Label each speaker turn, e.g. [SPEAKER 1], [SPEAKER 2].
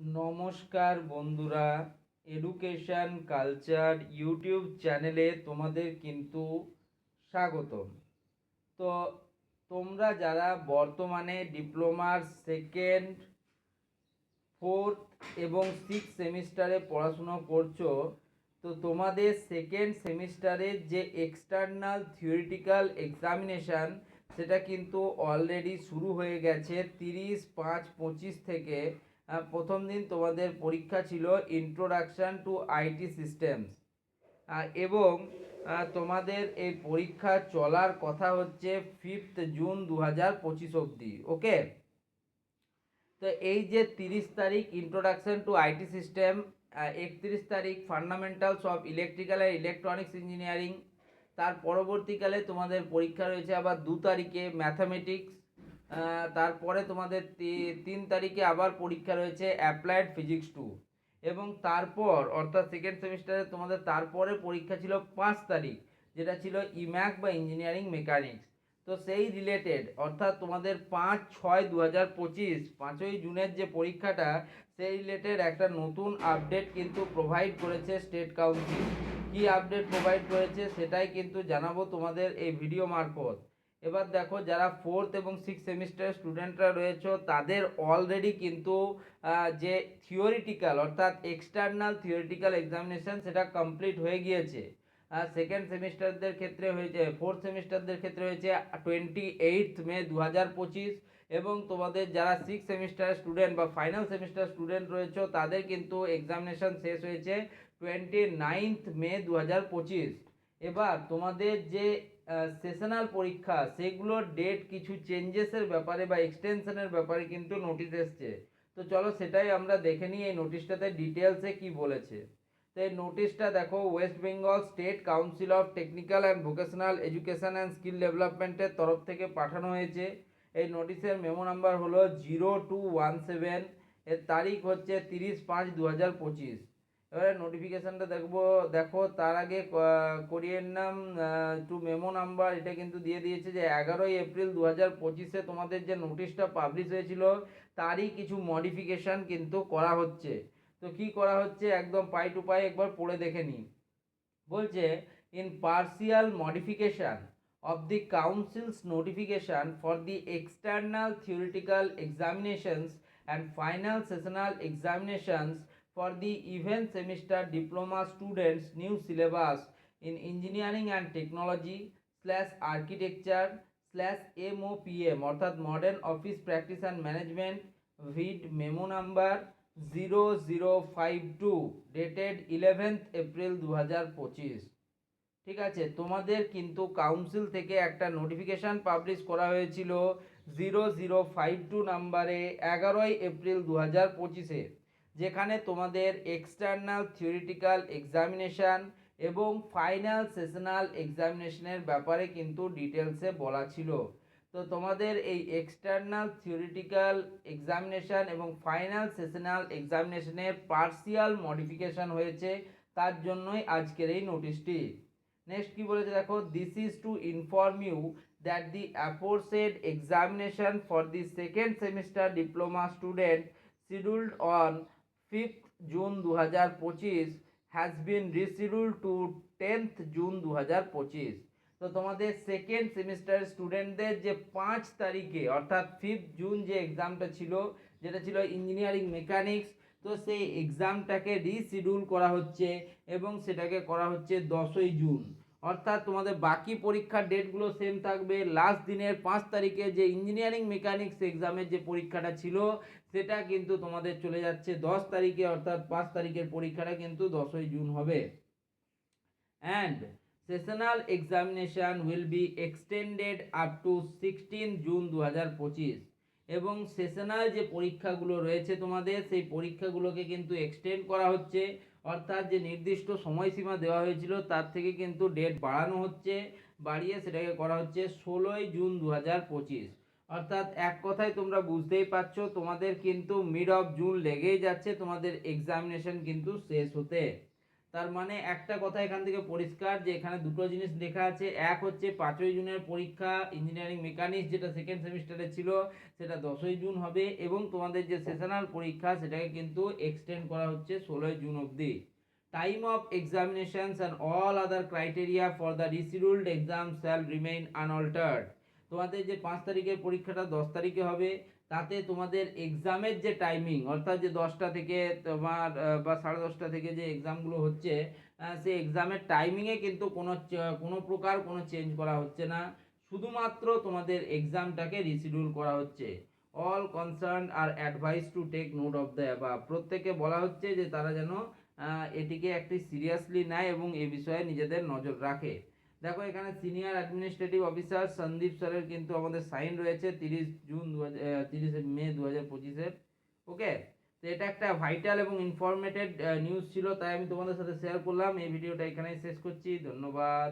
[SPEAKER 1] নমস্কার বন্ধুরা, education culture YouTube চ্যানেলে তোমাদের কিন্তু স্বাগতম। তো তোমরা যারা বর্তমানে ডিপ্লোমার সেকেন্ড, ফোর্থ এবং সিক্স সেমিস্টারে পড়াশুনো করছো, তো তোমাদের সেকেন্ড সেমিস্টারের যে এক্সটার্নাল থিওরিটিক্যাল এক্সামিনেশান সেটা কিন্তু অলরেডি শুরু হয়ে গেছে 30/5/25 থেকে। প্রথম দিন তোমাদের পরীক্ষা ছিল ইন্ট্রোডাকশান টু আইটি সিস্টেমস, এবং তোমাদের এই পরীক্ষা চলার কথা হচ্ছে 5 জুন 2025 অবধি। ওকে, তো এই যে 30 তারিখ ইন্ট্রোডাকশন টু আইটি সিস্টেম, 31 তারিখ ফান্ডামেন্টালস অফ ইলেকট্রিক্যাল আর ইলেকট্রনিক্স ইঞ্জিনিয়ারিং, তার পরবর্তীকালে তোমাদের পরীক্ষা রয়েছে আবার 2 তারিখে ম্যাথামেটিক্স, তারপরে তোমাদের 3 তারিখে আবার পরীক্ষা রয়েছে অ্যাপ্লাইড ফিজিক্স 2, এবং তারপর অর্থাৎ সেকেন্ড সেমিস্টারে তোমাদের তারপরে পরীক্ষা ছিল 5 তারিখ, যেটা ছিল ইম্যাক বা ইঞ্জিনিয়ারিং মেকানিক্স। তো সেই রিলেটেড অর্থাৎ তোমাদের 5/6/2025 5ই জুনের যে পরীক্ষাটা, সেই রিলেটেড একটা নতুন আপডেট কিন্তু প্রোভাইড করেছে স্টেট কাউন্সিল। কি আপডেট প্রোভাইড করেছে সেটাই কিন্তু জানাবো তোমাদের এই ভিডিও মারফত। এবার দেখো, যারা ফোর্থ এবং সিক্স সেমিস্টারের স্টুডেন্টরা রয়েছে তাদের অলরেডি কিন্তু যে থিওরিটিক্যাল অর্থাৎ এক্সটার্নাল থিওরিটিক্যাল এক্সামিনেশন সেটা কমপ্লিট হয়ে গিয়েছে। সেকেন্ড সেমিস্টারদের ক্ষেত্রে হয়েছে, ফোর্থ সেমিস্টারদের ক্ষেত্রে হয়েছে 28 মে 2025, এবং তোমাদের যারা সিক্স সেমিস্টার স্টুডেন্ট বা ফাইনাল সেমিস্টার স্টুডেন্ট রয়েছে তাদের কিন্তু এক্সামিনেশন শেষ হয়েছে 29 মে 2025। এবার তোমাদের যে সেশনাল পরীক্ষা সেগুলোর ডেট কিছু চেঞ্জেসের ব্যাপারে বা এক্সটেনশনের ব্যাপারে কিন্তু নোটিশ এসছে। তো চলো সেটাই আমরা দেখে নিই এই নোটিশটাতে ডিটেলসে কি বলেছে। তো এই নোটিশটা দেখো, West Bengal state council of technical and vocational education and skill ডেভেলপমেন্টের তরফ থেকে পাঠানো হয়েছে। এই নোটিশের মেমো নাম্বার হলো 0217, এর তারিখ হচ্ছে 30/5/2025। এবারে নোটিফিকেশানটা দেখবো। দেখো, তার আগে কোরিয়ার নাম টু মেমো নাম্বার এটা কিন্তু দিয়ে দিয়েছে যে 11 এপ্রিল 2025 তোমাদের যে নোটিশটা পাবলিশ হয়েছিল তারই কিছু মডিফিকেশান কিন্তু করা হচ্ছে। তো কি করা হচ্ছে একদম পাই টু পাই একবার পড়ে দেখে নিই। বলছে, in partial modification of the council's notification for the external theoretical examinations and final sessional examinations for the event semester diploma students new syllabus in engineering and technology / architecture / MOPM অর্থাৎ modern office practice and management vide memo number 0052 dated 11 April 2025। ঠিক আছে, তোমাদের কিন্তু council থেকে একটা notification publish করা হয়েছিল 0052 নাম্বারে 11 এপ্রিল 2025, যেখানে তোমাদের এক্সটার্নাল থিওরিটিক্যাল এক্সামিনেশান এবং ফাইনাল সেশনাল এক্সামিনেশনের ব্যাপারে কিন্তু ডিটেলসে বলা ছিল। তো তোমাদের এই এক্সটার্নাল থিওরিটিক্যাল এক্সামিনেশান এবং ফাইনাল সেশনাল এক্সামিনেশনের পার্সিয়াল মডিফিকেশান হয়েছে, তার জন্যই আজকের এই নোটিশটি। নেক্সট কি বলেছে দেখো, this is to inform you that the aforesaid examination for the second semester diploma student scheduled on 5 June 2025 has been rescheduled to 10 June 2025। তো তোমাদের সেকেন্ড সেমিস্টার স্টুডেন্টদের যে 5 তারিখে অর্থাৎ 5 জুন যে এক্সামটা ছিল, যেটা ছিল ইঞ্জিনিয়ারিং মেকানিক্স, তো সেই এক্সামটাকে রিশিডিউল করা হচ্ছে এবং সেটাকে করা হচ্ছে 10ই জুন। অর্থাৎ তোমাদের বাকি পরীক্ষার ডেটগুলো সেম থাকবে। লাস্ট দিনের 5 তারিখে যে ইঞ্জিনিয়ারিং মেকানিক্স এক্সামের যে পরীক্ষাটা ছিল সেটা কিন্তু তোমাদের চলে যাচ্ছে 10 তারিখে, অর্থাৎ 5 তারিখের পরীক্ষাটা কিন্তু 10ই জুন হবে। And sessional examination will be extended up to 16 June 2025, এবং সেশনাল যে পরীক্ষাগুলো রয়েছে তোমাদের সেই পরীক্ষাগুলোকে কিন্তু এক্সটেন্ড করা হচ্ছে, অর্থাৎ যে নির্দিষ্ট সময়সীমা দেওয়া হয়েছিল তার থেকে কিন্তু ডেট বাড়ানো হচ্ছে, বাড়িয়ে সেটাকে করা হচ্ছে 16 জুন 2025। অর্থাৎ এক কথায় তোমরা বুঝতেই পারছো তোমাদের কিন্তু মিড অফ জুন লেগেই যাচ্ছে তোমাদের এক্সামিনেশন কিন্তু শেষ হতে। তার মানে একটা কথা এখান থেকে পরিষ্কার যে এখানে দুটো জিনিস লেখা আছে। এক হচ্ছে 5ই জুনের পরীক্ষা, ইঞ্জিনিয়ারিং মেকানিক্স যেটা সেকেন্ড সেমিস্টারে ছিল সেটা 10ই জুন হবে, এবং তোমাদের যে সেশনাল পরীক্ষা সেটাকে কিন্তু এক্সটেন্ড করা হচ্ছে 16ই জুন অবধি। Time of examinations and all other criteria for the rescheduled exam shall remain unaltered. তোমাদের যে 5 তারিখের পরীক্ষাটা 10 তারিখে হবে, তাতে তোমাদের এক্সামের যে টাইমিং, অর্থাৎ যে 10টা থেকে তোমার বা 10:30টা থেকে যে এক্সামগুলো হচ্ছে, সেই এক্সামের টাইমিংয়ে কিন্তু কোনো প্রকার কোনো চেঞ্জ করা হচ্ছে না। শুধুমাত্র তোমাদের এক্সামটাকে রিশিডিউল করা হচ্ছে। অল কনসার্ন আর advice to take note of the above. প্রত্যেকে বলা হচ্ছে যে তারা যেন এটিকে একটি সিরিয়াসলি নেয় এবং এ বিষয়ে নিজেদের নজর রাখে। দেখো এখানে সিনিয়র অ্যাডমিনিস্ট্রেটিভ অফিসার সন্দীপ স্যারের কিন্তু আমাদের সাইন রয়েছে 30 মে 2025-এর। ওকে, তো এটা একটা ভাইটাল এবং ইনফরমেটেড নিউজ ছিল, তাই আমি তোমাদের সাথে শেয়ার করলাম। এই ভিডিওটা এখানেই শেষ করছি। ধন্যবাদ।